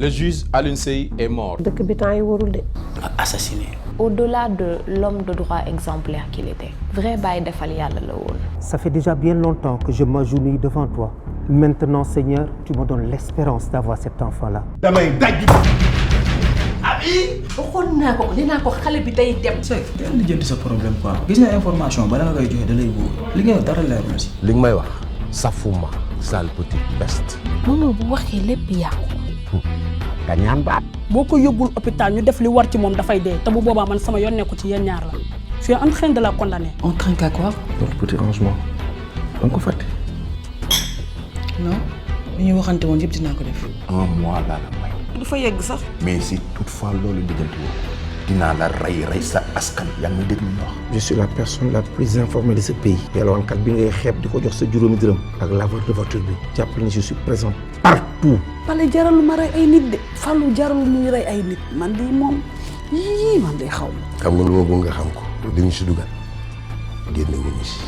Le juge Alioune Seye est mort. dëkk bi temps yi warul de. Assassiné. Au-delà de l'homme de droit exemplaire qu'il était, vrai baay defal yàlla la woon. Ça fait déjà bien longtemps que je m'agenouille devant toi. Maintenant, Seigneur, tu me donnes l'espérance d'avoir cet enfant-là. damay daj. Abi. waxoon naa ko dinaa ko xale bi day dem. Seck yaa ngi jënd sa problème quoi. gis nga information bala nga koy joxe da lay wóor. li nga dara leer na si. li nga may wax safuma sale petite peste. moom bu waxee lépp yàqu. nga ñaan baat. boo ko yóbbul hôpital ñu def li war ci moom dafay dee te bu boobaa man sama yoon nekku ci yéen ñaar la. tu es en train de la condamner. En train qu'à quoi? donc petit rangement da nga ko fàtte. non li ñu waxante woon yëpp dinaa ko def. 1 mois laa la may. du fa yegg sax. mais si toutefois loolu lijjanti woo dinaa la rey sa askan yaa ngi may déglu ñu wax. je suis la personne la plus informée de ce pays. yalwaankat bi ngay xeeb di ko jox sa juróomi dërëm. ak laveur de voiture bi. jàppale ni je suis présent partout. Fallou jaralu ma rey ay nit de. Fallou jaralu muy rey ay nit man di moom yii man day xaw ma. xam nga lu ma bëgg nga xam ko. li ñu si dugal génne wu ñu si.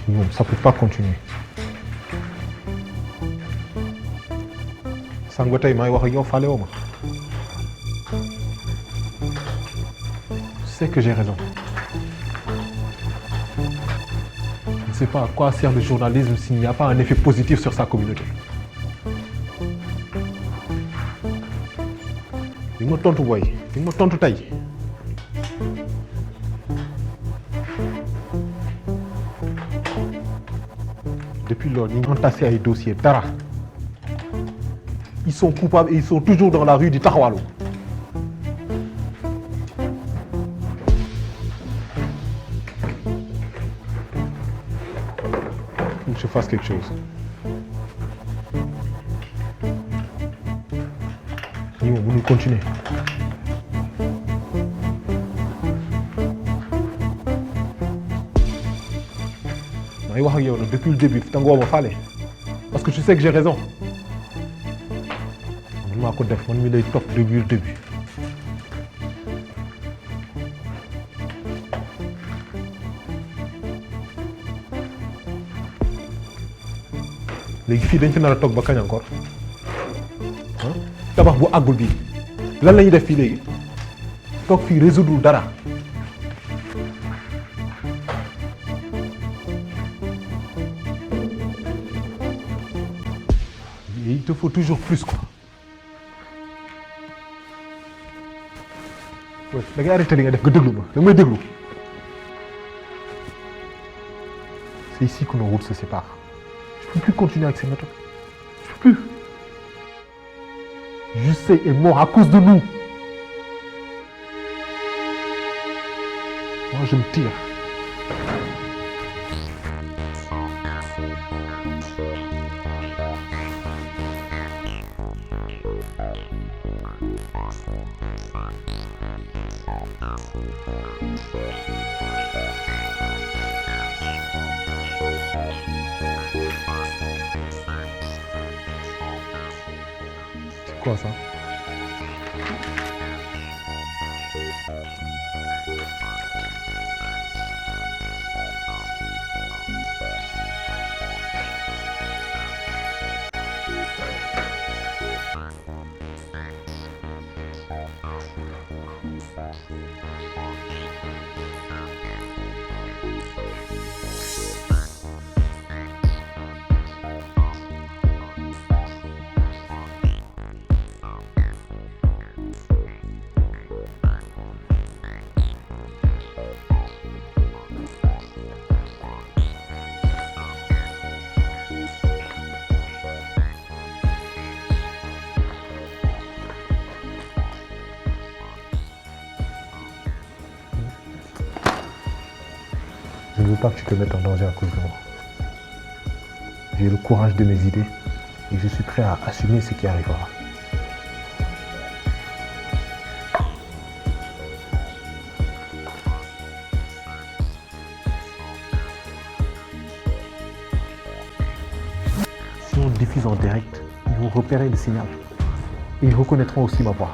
Non, ça peut pas continuer. Sànq tey may wax ak yow fàlle woo ma. Je sais que j'ai raison. Je ne sais pas à quoi sert le journalisme s'il n'y a pas un effet positif sur sa communauté. Di nga ma tontu booy di nga ma tontu tey. Depuis lors, ils ont entassé ay dossiers dara. Ils sont coupables et ils sont toujours dans la rue di taxawalu. Faut que je fasse quelque chose. Ñi moom mënul continuer. may wax ak yow nag depuis le début te nga woo ma fàlle parce que je sais que j'ai raison man maa ko def man mi lay topp depuis le début. léegi fii dañ fi nar a toog ba kañ encore ah tabax bu àggul bii lan la ñuy def fii léegi toog fii résoudre dara. Il te faut toujours plus quoi. Ouais, da ngay arrêté li nga def nga déglu ma da nga may déglu. C'est ici que nos routes se séparent. Je peux plus continuer avec ces méthodes. Je peux plus. Jussé est mort à cause de nous. Moi je me tire. C'est quoi ça? pas que tu te mettes en danger à cause de moi. J'ai le courage de mes idées et je suis prêt à assumer ce qui arrivera. Si on diffuse en direct, ils vont repérer le signal. Et ils reconnaîtront aussi ma voix.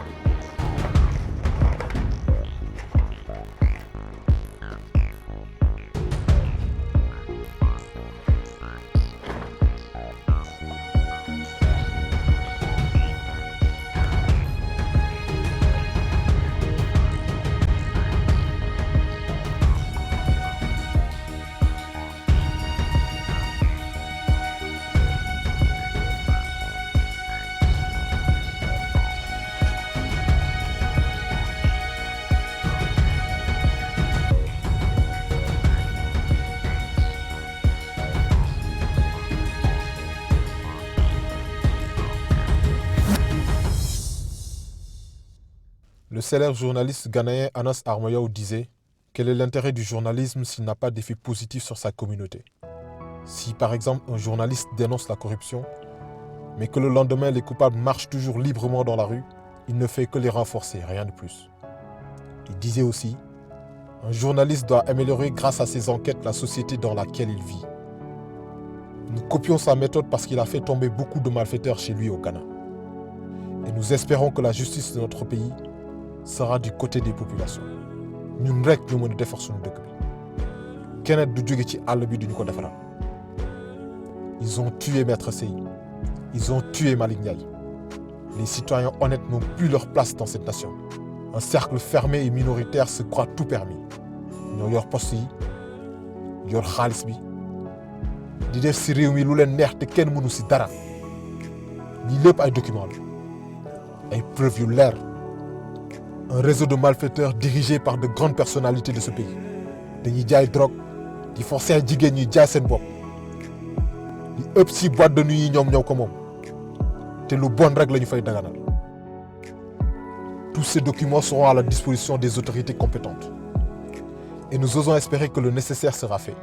Le célèbre journaliste ghanéen Anas Armoyao disait « Quel est l'intérêt du journalisme s'il n'a pas d'effet positif sur sa communauté ?» Si par exemple un journaliste dénonce la corruption, mais que le lendemain les coupables marchent toujours librement dans la rue, il ne fait que les renforcer, rien de plus. Il disait aussi « Un journaliste doit améliorer grâce à ses enquêtes la société dans laquelle il vit. » Nous copions sa méthode parce qu'il a fait tomber beaucoup de malfaiteurs chez lui au Ghana. Et nous espérons que la justice de notre pays sera du côté des populations. Ñun rek ñu mëna défar suñu dëkk bi. Keneen du jóge ci àll bi duñu ko défaral. Ils ont tué Maître Sey. Ils ont tué Malick Ndiaye. Les citoyens honnêtes n'ont plus leur place dans cette nation. Un cercle fermé et minoritaire se croit tout permis. Ñoo yor poste yi, yor xaalis bi, di def ci réew mi lu leen neex te kenn mënu ci dara. Lii lépp ay documents la, ay preuves yu leer. Un réseau de malfaiteurs dirigé par de grandes personnalités de ce pays. Dañuy jaay drogue, di forcer ay jigéen ñuy jaay seen bopp. Li ëpp ci boîte de nuit yi ñoom ñoo ko moom. Te lu bon rek lañu fay daganal. Tous ces documents seront à la disposition des autorités compétentes. Et nous osons espérer que le nécessaire sera fait.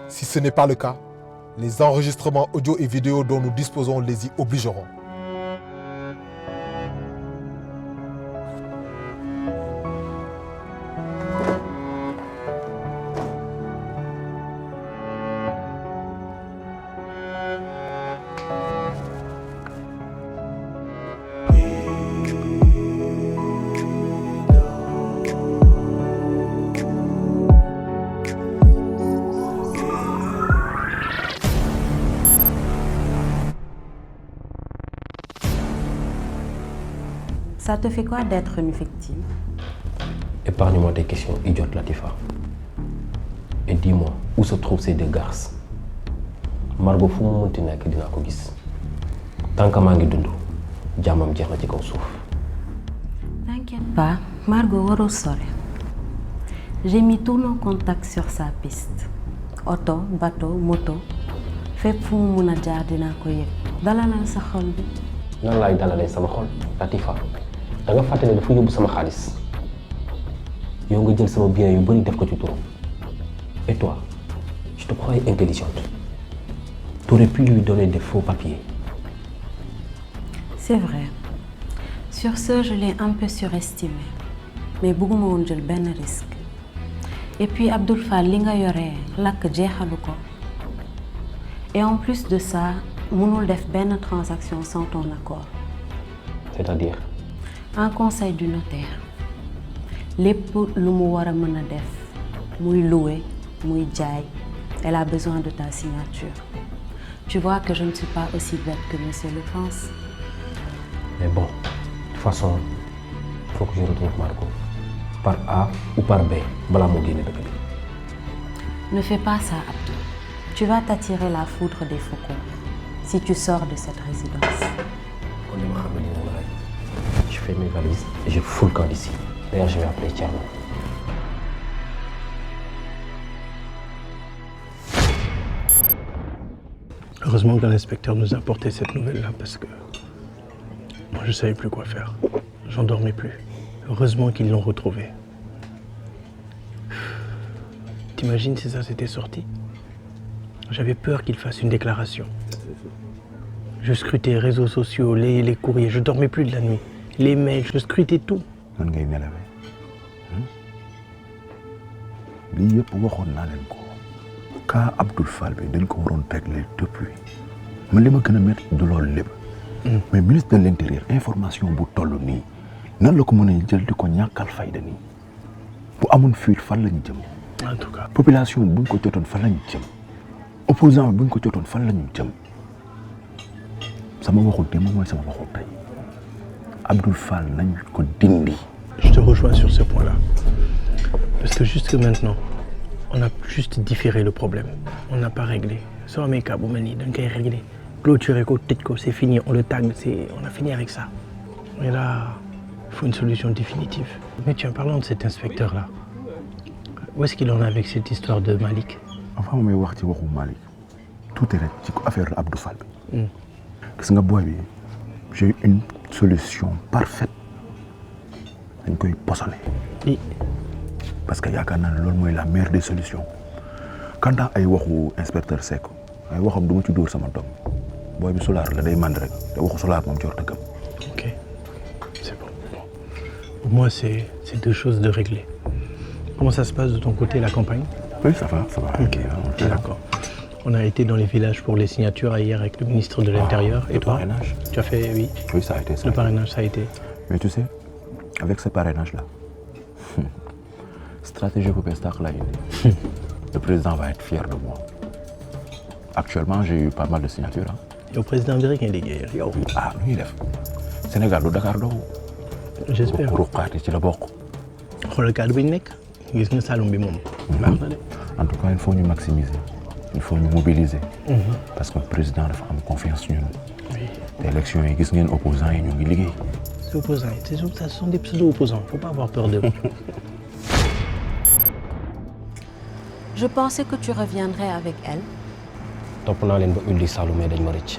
Si ce n'est pas le cas, les enregistrements audio et vidéo dont nous disposons les y obligeront. Ça te fait quoi d'être une victime? Épargne-moi des questions idiotes, Latifa. Et dis-moi, où se trouvent ces deux garces? Margot fu mu mënti nekk dinaa ko gis. Tant que maa ngi dund, jàmmam jeex na ci kaw suuf. T'inquiète pas, Margot warul sore. J'ai mis tous nos contacts sur sa piste. Auto, bateau, moto. Fépp fu mu mun a jaar dinaa ko yëg. Dalalal sa xol bi. Nan laay dalalee sama xol, Latifa. Da nga fàtte ne dafa yóbbu sama xaalis. Yow nga jël sama bien yu bari def ko ci turam. Et toi, je te croyais intelligente. Tu aurais pu lui donner des faux papiers. C'est vrai. Sur ce, je l'ai un peu surestimé. Mais bëgguma woon jël benn risque. Et puis Abdoul Fall li nga yoree lakk jeexalu ko. Et en plus de ça, mënul def benn transaction sans ton accord. C'est-à-dire? Un conseil du notaire. Lépp lu mu war a mën a def muy louer muy jaay, elle a besoin de ta signature. Tu vois que je ne suis pas aussi bête que monsieur le pense. Mais bon, de toute façon, il faut que je retrouve Margot. Par A ou par B, balaa moo génne dëkk bi. Ne fais pas ça, Abdou. Tu vas t'attirer la foudre des faucons si tu sors de cette résidence. Je fais mes valises et je fous le camp d'ici. D'ailleurs, je vais appeler Thierno. Heureusement que l'inspecteur nous a apporté cette nouvelle-là parce que moi je savais plus quoi faire. J'en dormais plus. Heureusement qu'ils l'ont retrouvé. T'imagines si ça s'était sorti? J'avais peur qu'il fasse une déclaration. Je scrutais les réseaux sociaux, les courriers, je dormais plus de la nuit. Les mails, je scrutais tout. nan ngay nelawee lii yëpp waxoon naa leen ko cas Abdoul Fall bi dañ ko waroon régler depuis man li ma gën a métti du loolu lépp mais ministre de l'intérieur information bu toll nii nan la ko mën a jël di ko ñàkkal fayda nii bu amoon fuite fan la ñu jëm En tout cas population buñ ko jotoon fan la ñu jëm opposant buñ ko jotoon fan la ñu jëm sama waxu démb mooy sama waxu tey Abdoul Fall nañ ko dindi. Je te rejoins sur ce point-là. Parce que jusque maintenant, on a juste différé le problème. On n'a pas réglé. Sur mes cas, on a réglé. Clôturer, c'est fini, on le tag, on a fini avec ça. Mais là, il faut une solution définitive. Mais tiens, parlant de cet inspecteur-là, où est-ce qu'il en est avec cette histoire de Malik? Enfin, on m'a dit que Malik, tout est affaire Abdoul Fall. Gis nga boy bi, j'ai eu une solution parfaite. Dañ koy posone. Oui. Parce que yaakaar naa ne loolu mooy la meilleure des solutions. Quant à ay waxu inspecteur Seck ay waxam du ma ci dóor sama doom booy bi solaar la day mànd rek te waxu solaar moom ci war dëggam. Ok, c'est bon. Pour moi, c'est deux choses de régler. Comment ça se passe de ton côté, la campagne? Oui, ça va, ça va. Ok, d'accord. On a été dans les villages pour les signatures hier avec le ministre de l'Intérieur. Et toi? Parrainage. Tu as fait, oui. Oui, ça a été ça. Le parrainage, ça a été. Mais tu sais, avec ce parrainage-là, stratégie pour Pestac là, le président va être fier de moi. Actuellement, j'ai eu pas mal de signatures. Hein. Et au président américain, les gars. Ah, lui, il est. Sénégal, le Dakar, j'espère. Le cadre bi nekk gis nga Saloum bi moom baax na de. En tout cas, il faut nous maximiser. Il faut nous mobiliser. Parce que le président dafa am confiance en nous. Oui. L'élection yi gis ngeen opposants yi ñu ngi liggéey. Ces opposants, ce sont des pseudo-opposants. Faut pas avoir peur d'eux. Je pensais que tu reviendrais avec elle. topp naa leen ba ulli Saloum mais dañ ma rëcc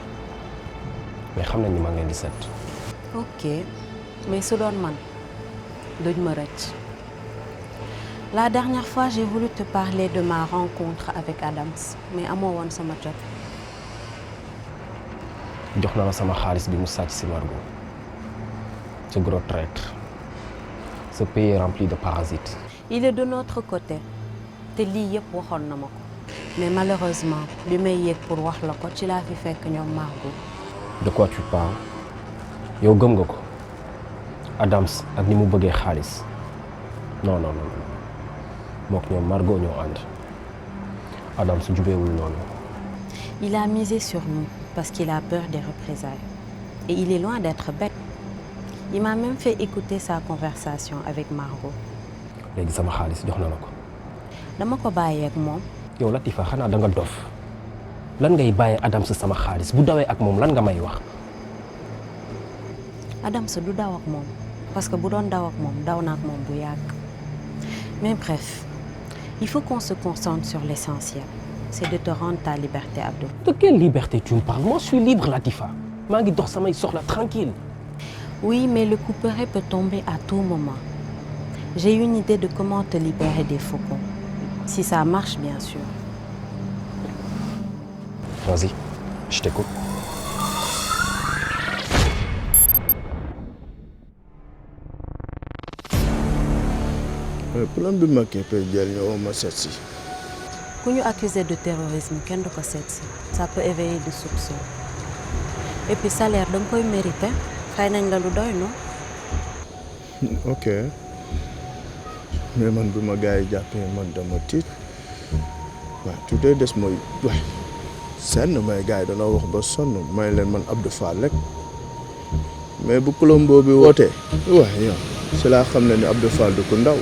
mais xam nañ ni maa ngi leen di seet. Ok, mais su doon man duñ ma rëcc. La dernière fois, j'ai voulu te parler de ma rencontre avec Adams, mais amoo woon sama jot. jox na la sama xaalis bi mu sàcc si Margot. Ce gros traître. Ce pays est rempli de parasites. Il est de notre côté. te lii yëpp waxoon na ma ko. mais malheureusement bi may yéeg pour wax la ko ci laa fi fekk ñoom Margot. De quoi tu parles? yow gëm nga ko. Adams ak ni mu bëggee xaalis. non non non mook ñoom Margot ñoo ànd. Adams jubeewul noonu. Il a misé sur nous parce qu'il a peur des représailles. Et il est loin d'être bête. Il m'a même fait écouter sa conversation avec Margot. léegi sama xaalis jox na la ko. dama ko bàyyee ak moom. yow Latifa xanaa da nga dof lan ngay bàyyee Adams sama xaalis bu dawee ak moom lan nga may wax. Adams du daw ak moom parce que bu doon daw ak moom daw na ak moom bu yàgg. mais bref il faut qu'on se concentre sur l'essentiel. c'est de te rendre ta liberté, Abdou. De quelle liberté tu me parles? Moi je suis libre, Latifa. maa ngi dox samay soxla tranquille. Oui, mais le couperet peut tomber à tout moment. J'ai une idée de comment te libérer des faucons. Si ça marche, bien sûr. Vas-y, je t'écoute. plan bi ma képpee jël ñëw ma seet si. ku ñu accusé de terrorisme kenn du ko seet si. ça peut éveiller des soupçons. et puis salaire da nga koy mérité. fay nañ la lu doy non. ok mais man bi ma gars yi jàppee man dama tiit waaw tuuti des mooy waay senn may gars yi danoo wax ba sonn may leen man Abdou Fall rek mais bu Colombo bi wootee waaye yow si laa xam ne ni Abdou Fall du ko ndaw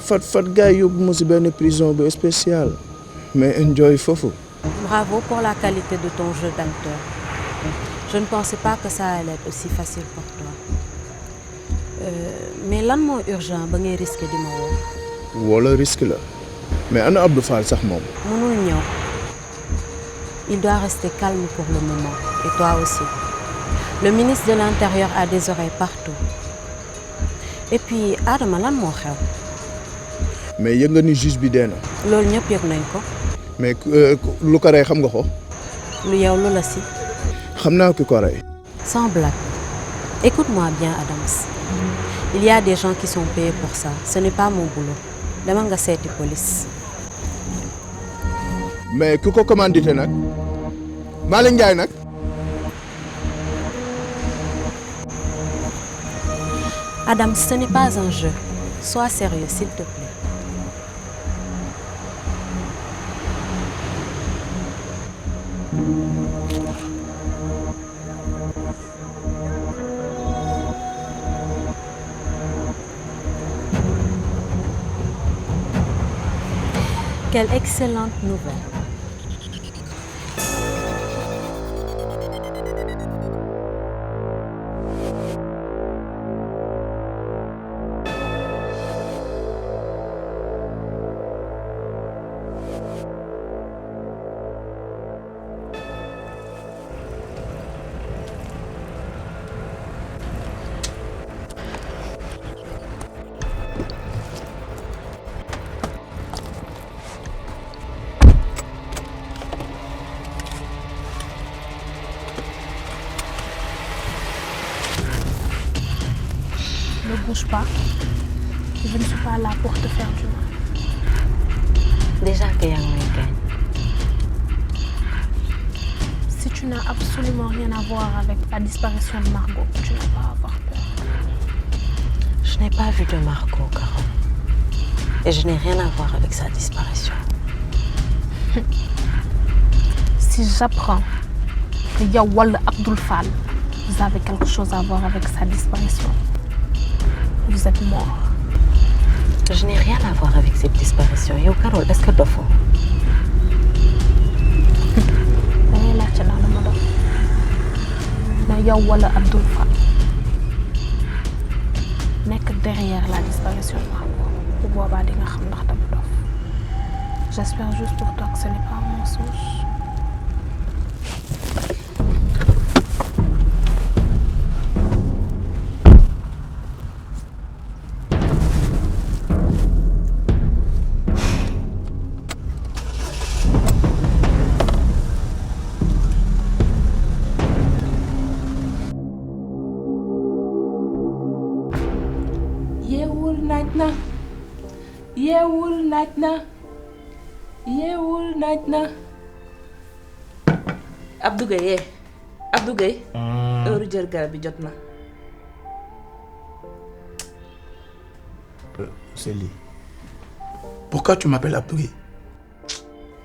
fat gars yi yóbbu ma si benn prison bu spéciale mais enjoy foofu. Bravo pour la qualité de ton jeu d'acteur. Je ne pensais pas que ça allait être aussi facile pour toi. Mais lan moo urgent ba ngay risqué di ma woo. wala risque la mais ana Abdou Fall sax moom. mënul ñëw. Il doit rester calme pour le moment et toi aussi. Le ministre de l'Intérieur a des oreilles partout. Et puis Adama lan moo xew. mais yëg nga ni juge bi dee na. loolu ñëpp yëg nañ ko. mais lu ko rey xam nga ko. lu yow lu la si. xam naa ki ko rey. Sans blague. Écoute-moi bien, Adams. Il y a des gens qui sont payés pour ça. Ce n'est pas mon boulot. Dama nga seeti police. mais ki ko commandité nag Malick Ndiaye nag. Adams, ce n'est pas un jeu. Sois sérieux, s'il te plaît. Quelle excellente nouvelle. Ne bouge pas. Je ne suis pas là pour te faire du mal. Déjà que yaa ngi may gaañ. Si tu n'as absolument rien à voir avec la disparition de Margot, tu n'as pas à avoir peur. Je n'ai pas vu de Margot, Carole. Et je n'ai rien à voir avec sa disparition. Si j'apprends que yow wala Abdoul Fall, vous avez quelque chose à voir avec sa disparition, vous êtes mort. Je n'ai rien à voir avec cette disparition. Yo, Carole, est-ce que tu faux? dangay laajte ndax dama dof na yow wala Abdoul Fall nekk derrière la disparition de Margot. Bu boobaa di nga xam ndax dama dof. J'espère juste pour toi que ce n'est pas un mensonge. yeewul naaj na Abdou Gueye Abdou Gueye heure jël garab bi jot na. C'est lui. Pourquoi tu m'appelles Abdou Gueye?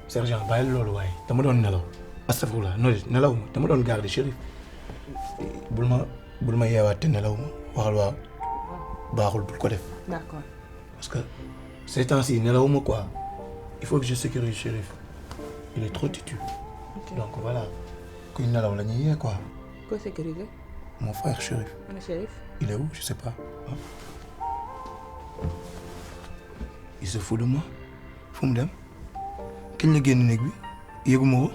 Sergent bàyyi loolu waaye dama doon nelaw. Astafurlah nelaw ma dama doon garder Chérif. bul ma yeewaat te nelaw ma waxal waaw baaxul bul ko def. D'accord. Parce que ces temps-ci nelaw ma quoi. Il faut que je sécurise Chérif. Il est trop têtu. Okay. Donc voilà. Kuy nelaw la ñuy yee quoi. Quoi sécuriser? Mon frère Chérif. Mon Chérif. Il est où? Je sais pas. Hein? Il se fout de moi. Fu mu dem. Kañ la génn néeg bi yëguma ko.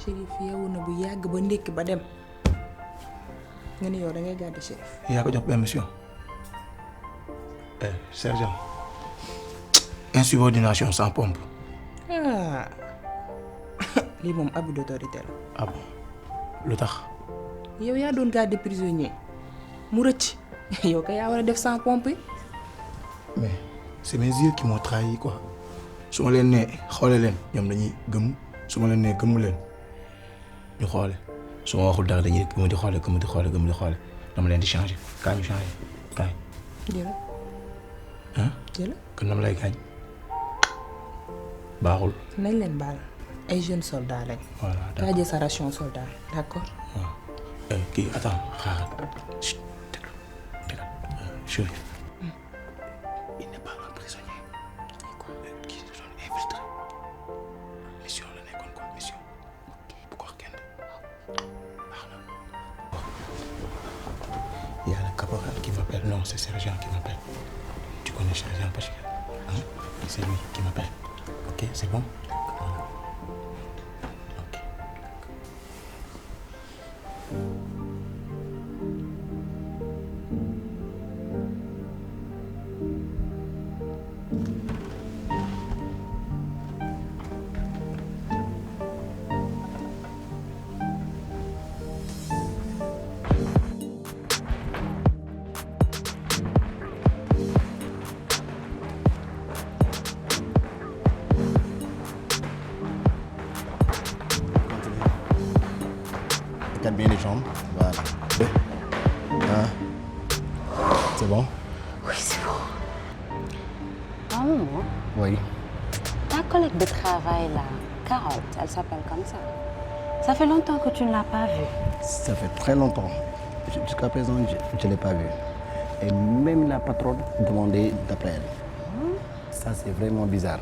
Chérif yeewu na bu yàgg ba ndékki ba dem. Nga ni yow da ngay garder Chérif. yaa ko jox permission. Sergent. Insubordination sans pompe. Ah. lii moom abus d'autorité la. Ah bon lu tax. yow yaa doon garder prisonnier mu rëcc yow kay yaa war a def sans pompe. Mais c'est mes yeux qui m'ont trahi quoi. su ma leen nee xoole leen ñoom dañuy gëm su ma leen nee gëmu leen ñu xoole su ma waxul dara dañuy gëm di xoole dama leen di changer kaa ñu changer kaay. jëla. ah. jëla. kon dama lay gaañ baaxul. nañ leen baal ay jeunes soldats lañ. voilà kaa jël sa ration soldat d'accord. waaw kii attends xaaral chut dégg Chérif. Il n'est pas un prisonnier. Kii da doon infiltré. Mission la nekkoon quoi mission. bu ko wax kenn. baax na. Il y a le caporal qui m'appelle. Non, c'est sergent qui m'appelle. Tu connais sergent parce que hein? C'est lui qui m'appelle. Ok, c'est bon. Ok. écarte bien les jambes. Voilà. 1. C'est bon? Oui, c'est bon. Maman, Oui. ta collègue de travail là, Carotte, elle s'appelle comme ça. Ça fait longtemps que tu ne l'as pas vue. Ça fait très longtemps. Jusqu'à présent, je ne l'ai pas vue. Et même la patronne demandait d'appeler elle. Ça, c'est vraiment bizarre.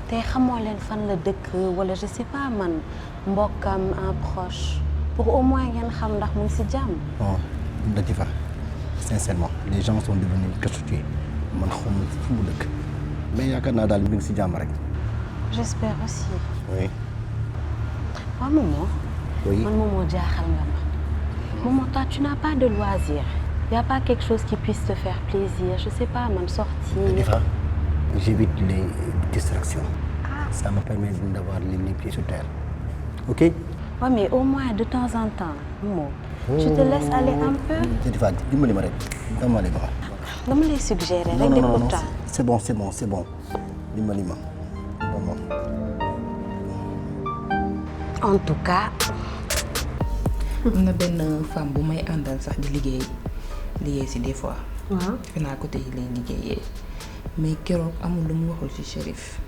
te xamoo leen fan la dëkk wala je sais pas man mbokkam un proche pour au moins ngeen xam ndax mu ngi si jàmm. Bon, Latifa, sincèrement, les gens sont devenus cachotiers. Man xamul fu mu dëkk. Mais yaakaar naa daal mi ngi si jàmm rek. J'espère aussi. Oui. waaw Momo. Oui. Man Momo jaaxal nga ma. Momo, toi tu n'as pas de loisir. Y a pas quelque chose qui puisse te faire plaisir, je sais pas man sortir. Latifa, j'évite les distractions. Ça me permet d'avoir les pieds sur terre. Ok? Ouais, mais au moins de temps en temps, Momo, tu te laisses aller un peu. Latifa, dimbali ma rek. Dama lay baax. Dama lay suggérer rek Non, de non, non, pourtant. c'est bon, c'est bon, c'est bon. Dimbali ma. Vraiment. En tout cas. am na benn femme bu may àndal sax di liggéey si des fois. waaw defe naa côté yi lay liggéeyee mais keroog amul lu mu waxul ci Chérif.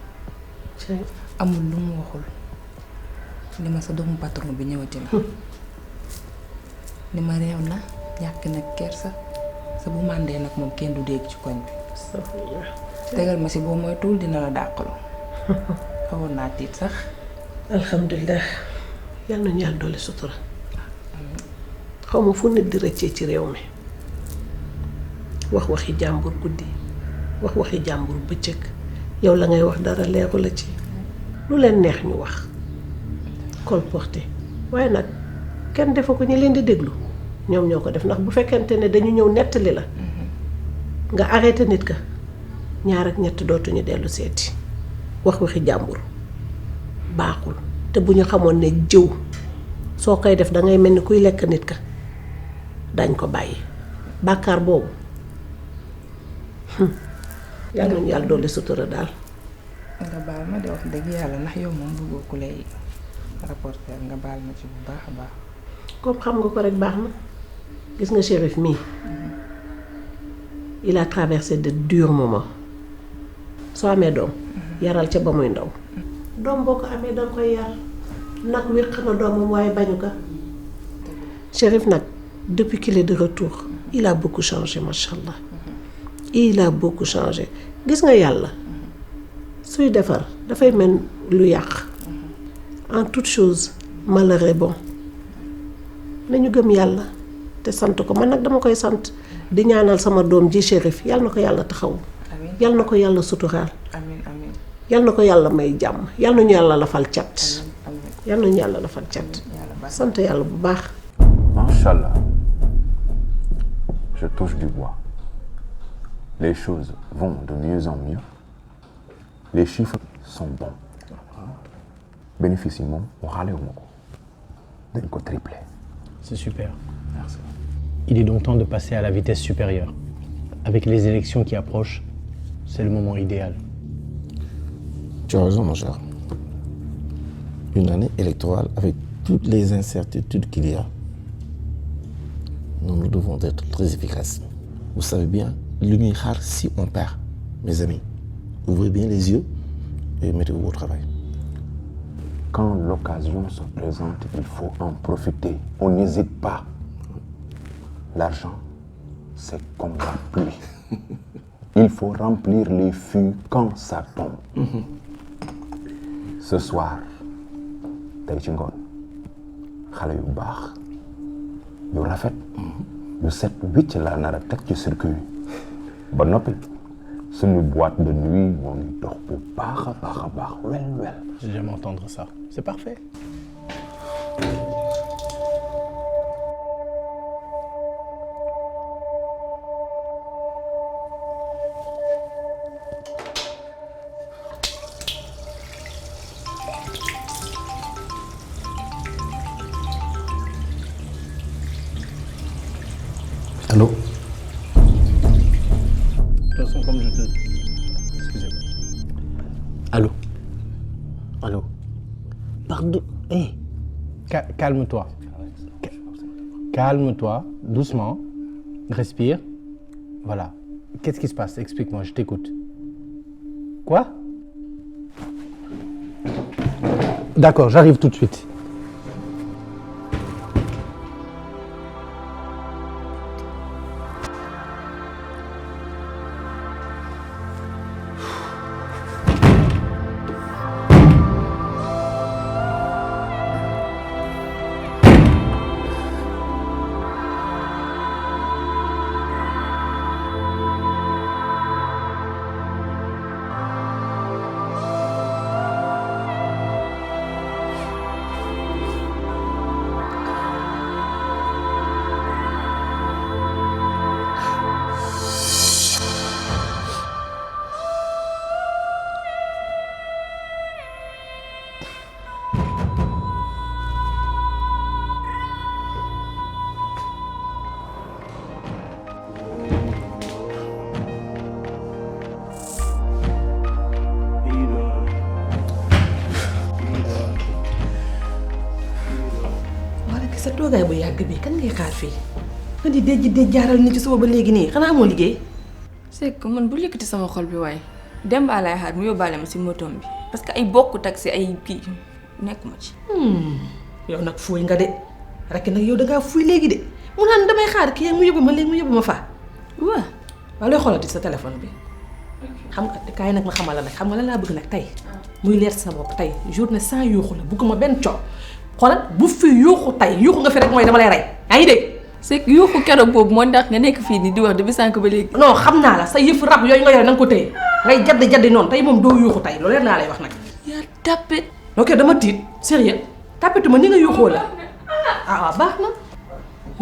amul lu mu waxul ni ma sa doomu patron bi ñëwati na. ni ma réew na ñàkk na kersa sa bu màndee nag moom kenn du dégg ci koñ bi. tegal ma si boo moytuwul dina la dàqalu. xawoon naa tiit sax. alhamdulilah yal nañu yàlla doole sutura. xaw ma fu nit di rëccee ci réew mi wax waxi jàmbur guddi wax waxi jàmbur bëccëg yow la ngay wax dara leeru la ci lu leen neex ñu wax colporté waaye nag kenn defa ko ñi leen di déglu ñoom ñoo ko def ndax bu fekkente ne dañu ñëw nettali la nga arrêté nit ka ñaar ak ñett dootuñu dellu seeti wax waxi jàmbur baaxul te bu ñu xamoon ne jëw soo koy def dangay mel ni kuy lekk nit ka dañ ko bàyyi bàkkaar boobu yàlla nañu yàlla dolli sutura daal. nga baal ma de wax dëgg yàlla ndax yow moom bëggoo ku lay rapporter nga baal ma ci bu baax a baax. comme xam nga ko rek baax na gis nga Chérif mii il a traversé de durs moments soo amee doom yaral ca ba muy ndaw. doom boo ko amee danga koy yar nag wéq na doomam waaye bañu ko. Chérif nag depuis qu'il est de retour il a beaucoup changé machallah il a beaucoup changé gis nga yàlla suy defar dafay mel lu yàq en toute chose malheur est bon nañu gëm yàlla te sant ko man nag dama koy sant di ñaanal sama doom ji Chérif yàlla na ko yàlla taxawu yàlla na ko yàlla suturaal yàlla na ko yàlla may jàmm yàlla nañu yàlla lafal cat yàlla nañu yàlla lafal cat sant yàlla bu baax. Inch'Allah, je touche du bois. Les choses vont de mieux en mieux. Les chiffres sont bons. Bénéfice moom waxaale wu ma ko dañ ko tripler. C'est super. Merci. Il est donc temps de passer à la vitesse supérieure. Avec les élections qui approchent, c'est le moment idéal. Tu as raison, mon cher. Une année électorale avec toutes les incertitudes qu'il y a. Nous devons être très efficaces. Vous savez bien, l'union est rare si on perd. Mes amis, ouvrez bien les yeux et mettez-vous au travail. Quand l'occasion se présente, il faut en profiter. On n'hésite pas. L'argent, c'est comme la pluie. Il faut remplir les fûts quand ça tombe. Ce soir, tey ci ngoon xale yu baax yu rafet yu set wicc laa nar a teg ci circuit ba noppi suñu boîte de nuit moo ngi dox bu baax a baax a baax wel. J'aime entendre ça. C'est parfait. Allô? De toute façon, comme je te... Excusez-moi. Allô? Allô? Pardon. Calme-toi. Calme-toi, doucement. Respire. Voilà. Qu'est-ce qui se passe? Explique-moi, je t'écoute. Quoi? D'accord, j'arrive tout de suite. sa toogaay bu yàgg bi kan ngay xaar fii nga di déj jaaral ni ci suba ba léegi nii xanaa amoo liggéey. c'est que man bu yëkkati sama xol bi waaye Demba laay xaar mu yóbbaale ma si motom bi parce que ay bokku taxi ay kii nekkuma ci. yow nag fuuy nga de rek nag yow dangaa fuuy léegi de mu naan damay xaar kii mu yóbbu ma léegi mu yóbbu ma faa. waaw looy xoolati sa téléphone bi xam nga kaay nag ma xamal la nag xam nga lan laa bëgg nag tey muy leer sa bopp tey journée sans yuuxu la bëgguma benn coow xoolal bu fi yuuxu tey yuuxu nga fi rek mooy dama lay rey yaa ngi dégg. c'est que yuuxu keroog boobu moo ndax nga nekk fii nii di wax depuis sànq ba léegi. non xam naa la sa yëf rab yooyu nga yore na nga ko téye ngay jaddi noonu tey moom doo yuuxu tey loolu leer naa lay wax nag. yaa tapet. ok dama tiit sérieux tapetu ma ni nga yuuxoo la waaw baax na.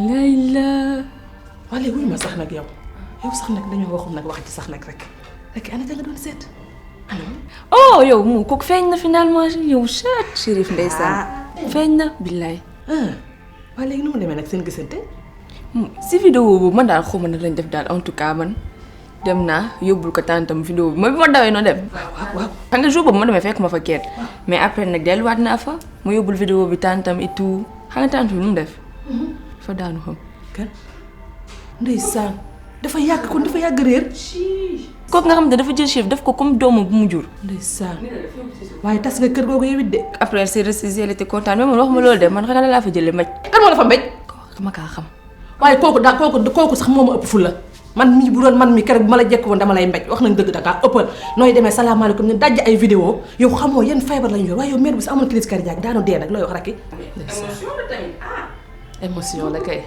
layla. waa léegi wuyu ma sax nag yow sax nag dañoo waxum nag wax ci sax nag rek ana ka nga doon seet. oh yow mu kooku feeñ na finalement yow chat Chérif ndeysaan feeñ na billaay. waa léegi nu mu demee nag seen gisante. si vidéo boobu man daal xaw ma nag lañ def daal en tout cas man dem naa yóbbul ko tantam vidéo bi mooy bi ma dawee noo dem. waaw xam nga jour boobu ma demee fekk ma fa keet mais après nag delluwaat naa fa ma yóbbul vidéo bi tantam et tout xam nga tant bi nu mu def. fa daanu xam. kan ndeysaan dafa yàgg kon dafa yàgg réer. kooku nga xam ne dafa jël chef def ko comme doomu bu mu jur. ndeysaan waaye tas nga kër googu yow it de. après elle s'est ressuscitée elle était contente mais man wax ma loolu de man xanaa laa fa jëlee mbéj. kan moo la fa mbéj. ma kaa xam. waaye kooku sax moo ma ëpp ful la man mii bu doon man mi keroog bu ma la jekk woon dama lay mbéj wax nañ dëgg dangaa ëppal nooy demee salaamaaleykum ñu dajj ay vidéo yow xamoo yan feebar lañu yor waaye yow mère bi sa amoon crise cardiaque daanu dee nag looy wax rakki. émotion la kay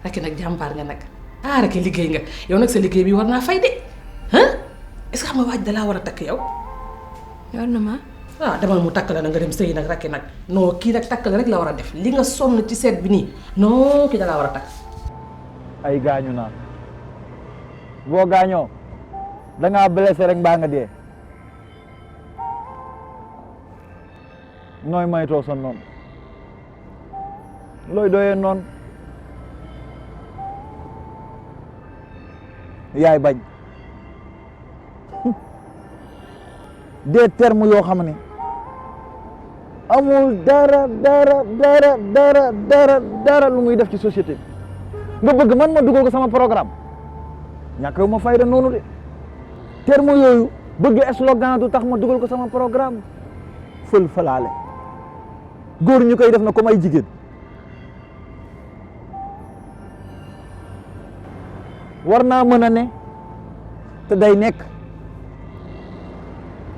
rakki nag jàmbaar nga nag rakki liggéey nga yow nag sa liggéey bi war naa fay de est-ce que xam nga waaj dalaa war a takk yow. yor na ma. demal mu takk la na nga dem sëy nag rakki nag non kii nag takk la rek la war a def li nga sonn ci seet bi nii non kii dalaa war a takk. ay gaañu naa boo gaañoo dangaa blessé rek mbaa nga dee nooy maytoo sa noonu looy doyee noonu yaay bañ des termes yoo xam ne amul dara lu muy def ci société bi nga bëgg man ma dugal ko sama programme ñàkk ma fayda noonu de terme yooyu bëgg slogan du tax ma dugal ko sama programme fël falaale góor ñu koy def na comme ay jigéen war naa mën a ne te day nekk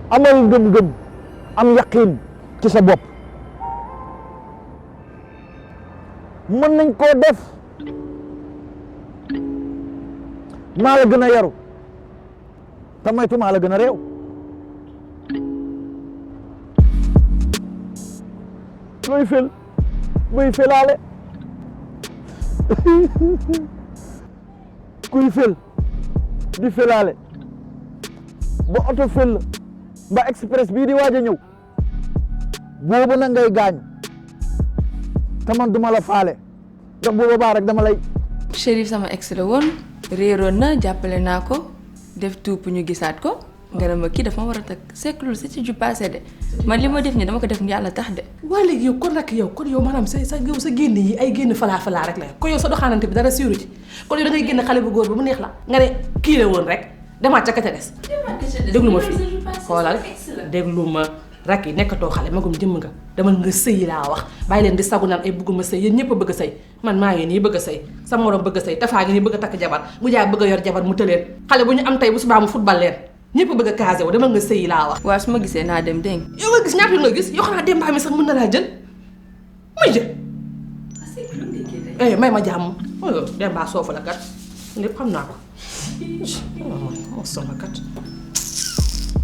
amal gëm-gëm am yaqin ci sa bopp mën nañ koo def maa la gën a yaru te moytu maa la gën a réew looy fel buy felaale kuy fel di felaale ba oto fel ba express bii di waaj a ñëw boobu na ngay gaañ te man duma la faale ndax booba baa rek dama lay. Chérif sama ex la woon réeroon na jàppale naa ko def tout pour ñu gisaat ko nga ne ma kii dafa ma war a takk c'est que loolu c'est du passé de man li ma def nii dama ko def yàlla tax de. waa léegi yow kon nag kon yow maanaam sa génn yi ay génn falaa rek la ko yow sa doxaanante bi dara siiru ci kon yow da ngay génn xale bu góor bi mu neex la nga ne kii la woon rek demaat ca ka ca des. déglu ma fii xoolal déglu ma rak yi nekkatoo xale magum jëmm nga demal nga sëyi laa wax bàyyi leen di sagu naan ay bëgguma sëy yéen ñëpp a bëgg a sëy man maa ngi nii bëgg a sëy sa morom bëgg a sëy tafaa ngi nii bëgg a takk jabar mu jaay bëgg a yor jabar mu tëleen xale bu ñu am tey bu subaa mu football leen ñëpp bëgg a casé wu demal nga sëyi laa wax. waaw su ma gisee naa dem dégg yow nga gis ñaata nga gis yow xanaa Demba mi sax mën na laa jël muy jël. may ma jàmm Demba soofu la kat lépp xam naa ko moo sama kat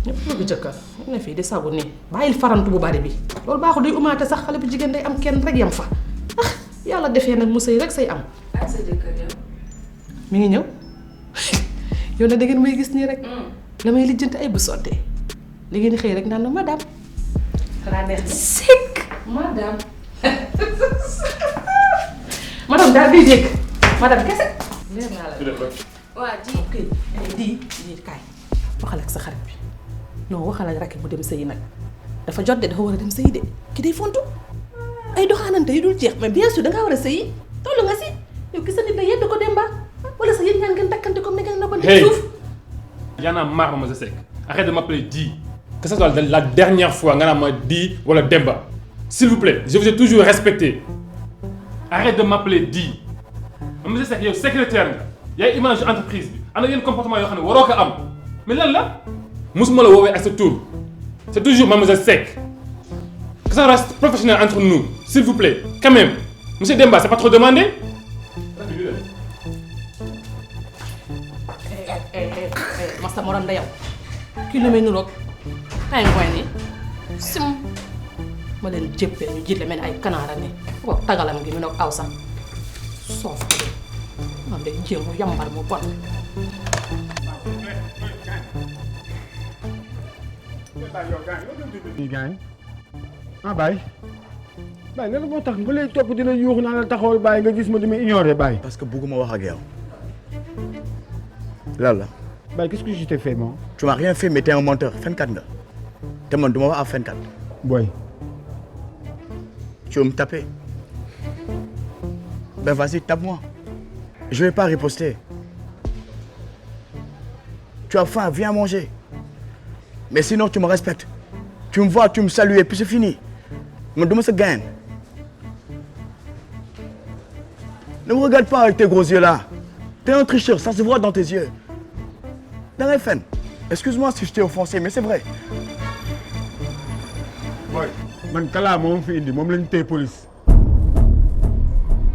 ñëpp bëgg jëkkër ne fii di sagu nii bàyyil farantu bu bari bi loolu baaxul day umaate sax xale bu jigéen day am kenn rek yam fa yàlla defee nag mu sëy rek say am. ak sa jëkkër yow. mi ngi ñëw yow nag da ngeen may gis nii rek damay lijjanti ay bu sottee li ngeen di xëy rek naan na madame. xanaa neex na sik madame. madame daal di dégg madame kese. leer naa la waa di kaay waxal ak sa xarit bi non waxal ak rakk bu dem sëyi nag dafa jot de dafa war a dem sëyi de ki day fontu ay doxaanante yu dul jeex mais bien sûr dangaa war a sëyi tollu nga si yow ki sa nit la yedd ko Demba wala sa yéen ñaan ngeen takkante comme ni ngeen noppante ci suuf. Y'en a marre, Maman Zesek. Arrête de m'appeler Di. Que ce soit la dernière fois, Ngana m'a dit ou la Demba. S'il vous plaît, je vous ai toujours respecté. Arrête de m'appeler Di. Maman Zesek, il y a un secrétaire. Il y a une image d'entreprise. Il y a un comportement qui est waroka am. Mais là, Moussuma le wowe à ce tour. C'est toujours Maman Zesek. Que ça reste professionnel entre nous. S'il vous plaît, quand même. Monsieur Demba, c'est pas trop demandé? Masa morom da yow kii la may nuroog ay ngoy ni sim ma leen jéppee ñu jiit la mel ni ay kanaara ni waaw tagalam gi ñu ne aw sax soof ko de man de jéemu yambar mu bon. gaañ Baye Baye lan moo tax nga lay topp di la yuuxu naa la taxawal Baye nga gis ma di ma ignorer Baye. parce que bëgguma wax ak yow lan la. Baye qu'est-ce que je t'ai fait moi? Tu m'as rien fait mais t'es un menteur fenkat nga te man du ma wax ak fenkat. Boy. Tu veux me taper? Ben vas-y tape-moi. Je vais pas riposter. Tu as faim, viens manger. Mais sinon tu me respectes. Tu me vois, tu me salues et puis c'est fini. Man du ma sa gain. Ne me regarde pas avec tes gros yeux là. T'es un tricheur, ça se voit dans tes yeux. Da ngay fen. Excuse-moi si je t'ai offensé, mais c'est vrai. Boy, man Kala moom fi indi moom lañ téye police.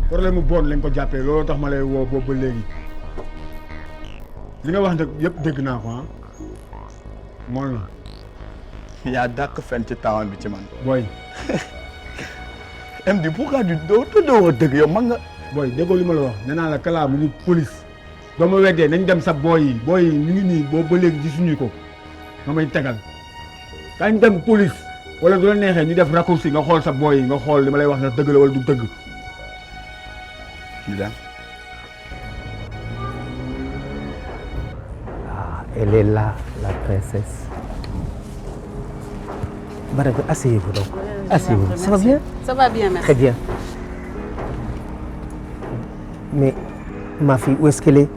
Problème mu bon lañ ko jàppee looloo tax ma lay woo boobu ba léegi. Li nga wax nag yëpp dégg naa ko ah. Mool na. yaa dàq fen ci tawan bi ci man. Boy. MD pourquoi du doo wax dëgg yow man nga. Boy déggoo li ma la wax nee naa la Kala mu ngi police. doo ma weddee nañ dem sa booy yi ñu ngi nii boobu ba léegi gisuñu ko nga may tegal kañ dem police wala du la neexee ñu def raccourci nga xool sa booy yi nga xool li ma lay wax sax dëgg la wala du dëgg. Ah, elle est là, la princesse. Madame, asseyez-vous donc. Asseyez-vous. Ça va bien? Ça va bien, merci. Très bien. Mais ma fille, où est-ce qu'elle est?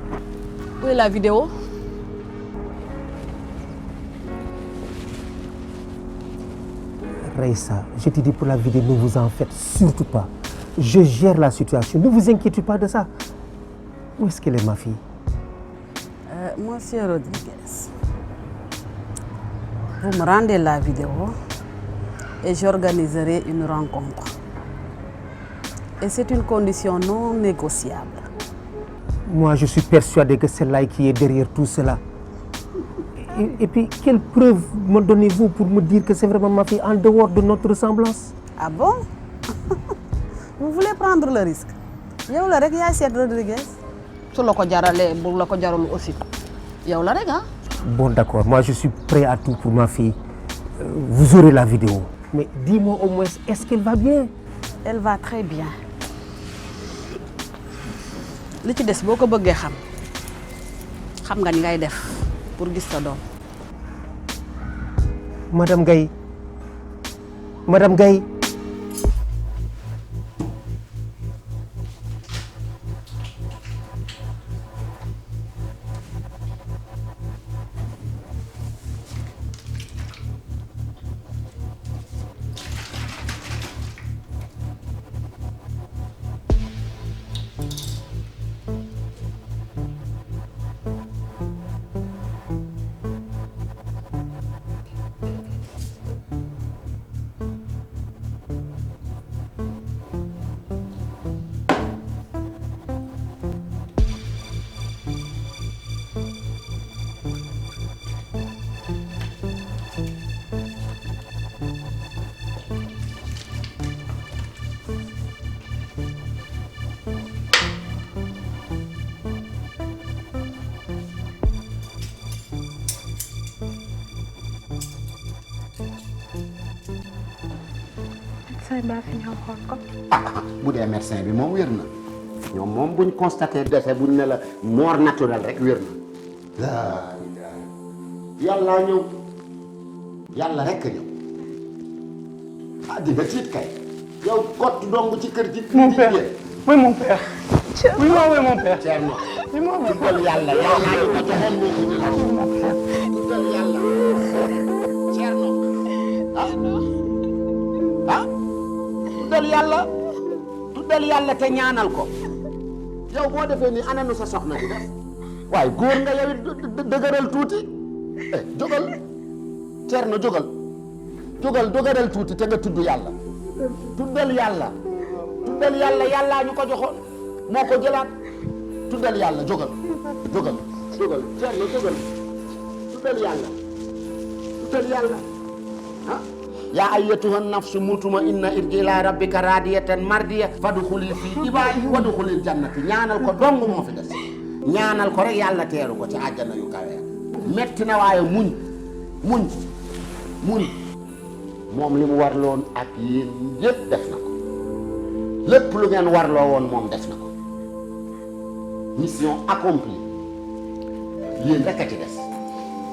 Où est la vidéo? Raïssa, je te dis pour la vidéo, ne vous en faites surtout pas. Je gère la situation, ne vous inquiétez pas de ça. Où est-ce qu'elle est, ma fille? Monsieur Rodriguez, vous me rendez la vidéo et j'organiserai une rencontre. Et c'est une condition non négociable. Moi, je suis persuadé que c'est là qui est derrière tout cela. Et puis, quelle preuve me donnez-vous pour me dire que c'est vraiment ma fille en dehors de notre ressemblance? Ah bon? Vous voulez prendre le risque? Yow la rek yaay seet Rodriguez. Su la ko jaralee bu la ko jarul aussi. Yow la rek ah. Bon, d'accord. Moi, je suis prêt à tout pour ma fille. Vous aurez la vidéo. Mais dis-moi au moins, est-ce qu'elle va bien? Elle va très bien. Li ci des boo ko bëggee xam nga ni ngay def pour gis sa doom. Madame Gaye. Madame Gaye. bu dee médecin bi moom wér na ñoom moom buñ constaté décès buñ ne la mort naturelle rek wér na yàlla ñëw yàlla rek a ñëw ah di nga tiit kay yow kott dong ci kër gi. Mon père, oui mon père. Oui mon père. Thierno tuddal yàlla yàlla ñu ko joxoon moo ko jëlaat tuddal yàlla Thierno tuddal yàlla te ñaanal ko yow boo defee ni ananu sa soxna di def waaye góor nga yow it dëgëral tuuti jógal Thierno jógal dëgëral tuuti te nga tudd yàlla tuddal yàlla yàllaa ñu ko joxoon moo ko jëlaat tuddal yàlla jógal Thierno jógal tuddal yàlla ah yaa ayyatuha nafsu mutma'inna irji ila rabbika radiyatan mardiya fadxuli fii ibaadi wadxulil jannati ñaanal ko dong moo fi des ñaanal ko rek yàlla teeru ko ci àjjana yu kawe metti na waaye muñ moom li mu warloon ak yéen yëpp def na ko lépp lu ngeen warloo woon moom def na ko mission accomplie yéen rek a ci des.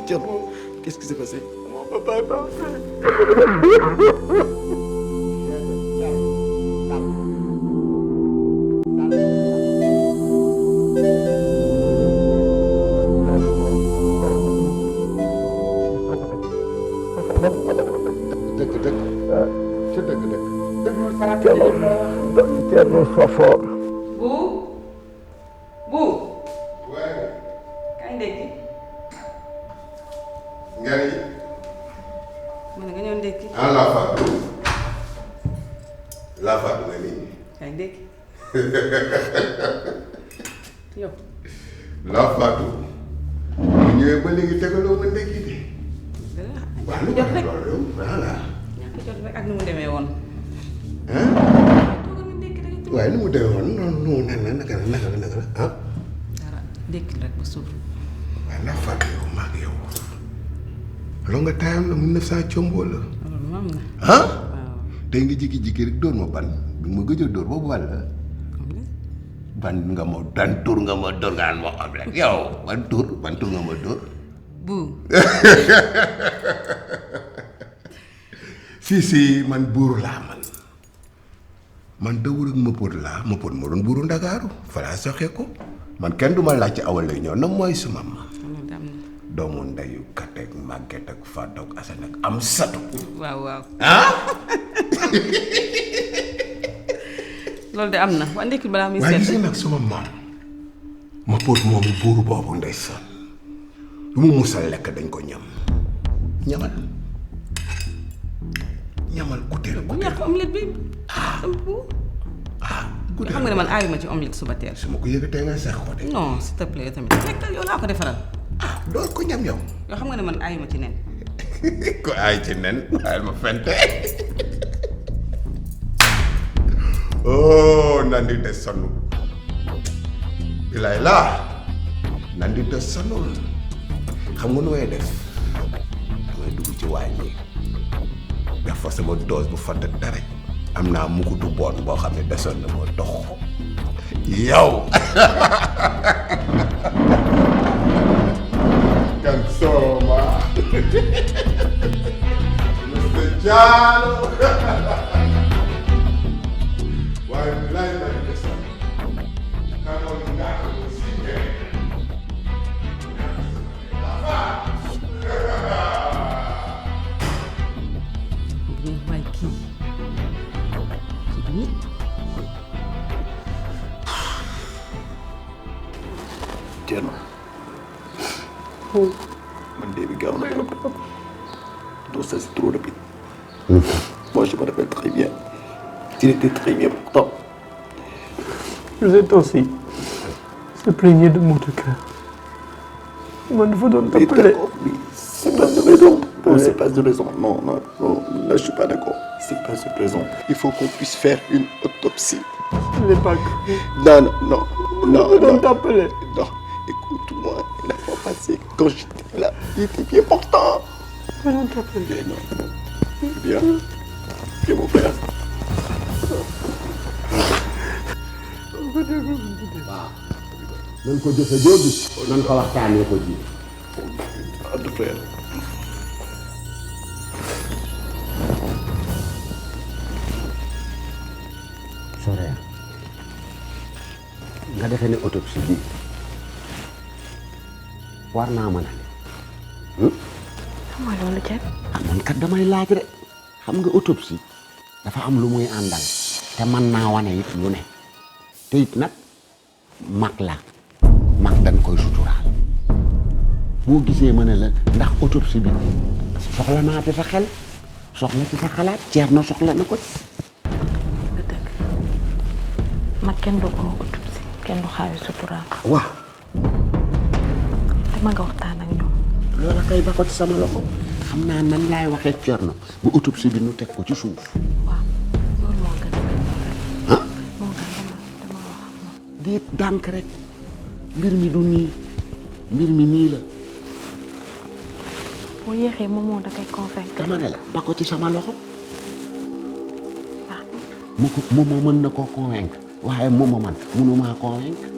Thierno, qu'est-ce qui s'est passé? Mon papa est parti. Thierno, sois fort. Bu. Kaay ndekki. nga ni. ma ne nga ñëw ndekki. ah la Fatou nga nii. Kaay ndekki. yow. la Fatou. bu ñëwee ba léegi tegaloo ma ndekki de. waaw lu jot rek voilà. ñàkk jot rek ak nu mu demee woon. waaye ni mu demee woon noonu naka la ah. dara ndekki rek ba suur. waaye la Fatou yow maa ngi yow. loolu nga taayam la 1900 comboo la. loolu moom na. ah. tey nga jékki-jékki rek dóor ma ban bi ma gëj a dóor boobu ban la. ban nga ma dan tur nga ma dóor nga ma xam rek yow ban tur nga ma dóor. bu. si man buur laa man dawur ak Mapod laa Mapod moo doon buuru Ndakaaru fa laa soxee ko man kenn du ma laaj ci awal lay ñëw na mooy suma ma doomu ndeyu Katek Maguette ak Fatou ak Assane ak am satu. waaw. ah. loolu de am na waa ndekki balaa muy waaye seet. gis nga nag suma maam Mapod moomu buuru boobu ndeysaan lu mu musal lekk dañ ko ñam ñamal kuteel bu ñàkk omelette bi. xam nga ne man aayuma ci omelette suba teel. su ma ko yëgatee nga sax ko de. non s'il te plaît tamit lekkal yow laa ko defaral. door ko ñam yow. yoo xam nga ne man aayuma ci nen. ko aay ci nen waaye ma fente. oh nandi te sonn. bilaay laa nandi te sonnul xam nga nu may def damay dugg ci waañ yi def fa sama dose bu fatt dara am naa mukutu boon boo xam ne desoon na moo dox yow kan sooma Diallo waaye bilaay la ñu des kamoon ngaa ko si kere waaye kii kii Thierno man dee bi gaaw na trop donc ça c'est trop rapide. Moi je me rappelle très bien. Il était très bien pourtant. Vous êtes aussi se plaignait de maux de cœur. Moi, il faut donc t'appeler. C'est pas de raison. Non, c'est pas de raison. Non, non, non, là je suis pas d'accord. C'est pas de raison. Il faut qu'on puisse faire une autopsie. Je n'ai pas cru. Non, non, non, non. Il faut donc t'appeler. Non, écoute-moi, la fois passée, quand j'étais là, il était bien portant. Il faut donc t'appeler. Bien. Bien mon frère. nañ ko jëfe jooju nañ ko waxtaanee ko ji. Abdou frère. Soraya nga defee ne autopsie bi war naa mën a ne. xam nga loolu Dieng. man kat damay laaj rek xam nga autopsie dafa am lu muy àndal te mën naa wane it lu ne te it nag mag la mag dañ koy suturaal boo gisee ma ne la ndax autopsie bi soxla naa ci sa xel soxla ci sa xalaat Thierno soxla na ko ci. mag kenn du ko autopsie kenn du xaawi suturaal. waaw. dama nga waxtaan ak ñoom. loola kay ba ko ci sama loxo xam naa nan laay waxee Thierno bu autopsie bi nu teg ko ci suuf. waaw loolu moo gën a. ah. moo gën dama wax ak moom. déet dànk rek mbir mi du nii mbir mi nii la. boo yéexee moom moo da koy convaincre. dama ne la ba ko ci sama loxo. mu ko moom mën na koo convaincre waaye moom man mënumaa convaincre.